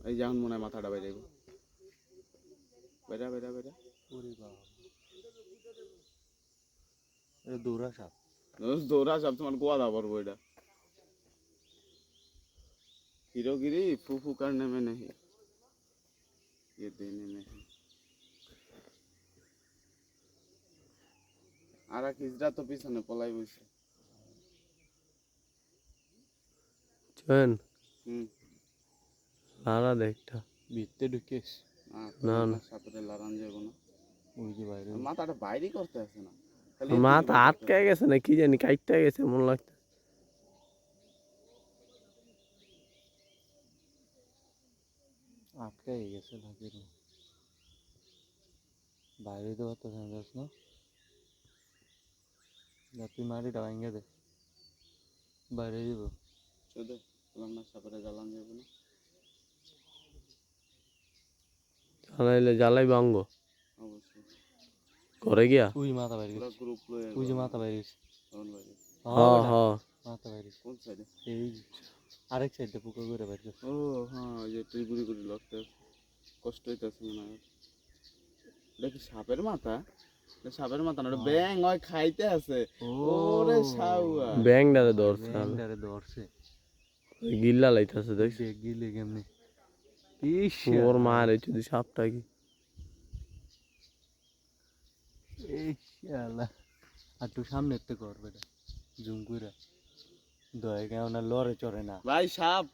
এই যেমন মনে হয় মাথাটা বাইরে বেরা বেরা বেরা দৌড়া সাপ দৌড়া সব তোমার গোয়া দা পড়বো এটা হিরোগিরি ফুফু करने में नहीं ये देने में है আর কিসরা তো পিছনে পলাই বইছে চয়ন হুম লারা দেখটা ভিতরে ঢুকেস না না সাপরে লারান যাবো না ওই যে বাইরে মাথাটা বাইরে করতে আছে না মাথা আটকে গেছে না কি জানি কাইটটা গেছে মন লাগছে আটকে গেছে লাগে বাইরে তো হতো যাস না তুই মাটিটা ভাঙে দে বাইরে যাব চোদে বললাম না সাপরে জ্বালান যাবো না জ্বালাইলে জ্বালাই ভাঙ্গ অবশ্যই করে গিয়া ওই মাথা বাইরে পুরো গ্রুপ লয়ে ওই যে মাথা বাইরে কোন বাইরে হ্যাঁ হ্যাঁ মাথা বাইরে কোন সাইডে এই আরেক সাইডে পুকো করে বাইরে ও হ্যাঁ যে তুই গুড়ি গুড়ি লাগতে কষ্ট হইতেছে মনে হয় এটা কি সাপের মাথা সাপের মাথা না ব্যাং হয় খাইতে আছে ওরে সাউয়া ব্যাংডারে ধরছে ব্যাংডারে ধরছে গিল্লা লাইতাছে দেখছি দেখ গিলে কেমনে ইস ওর মার এই যদি সাপটা কি এই শালা আর তুই সামনে একটু কর বেটা জুম করে দয় কেন লড়ে চড়ে না ভাই সাপ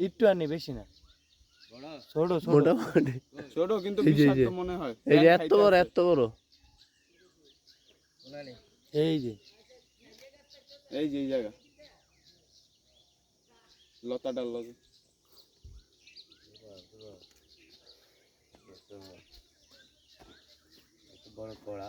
একটু আনি বেশি না ছোট ছোট মোটামুটি ছোট কিন্তু এই যে, বিষাক্ত মনে হয় এই যে ব্যাঙ এত খাইতে বড় আছে। এত বড় এই যে এই যে এই জায়গা লতাটার লগে বড় পড়া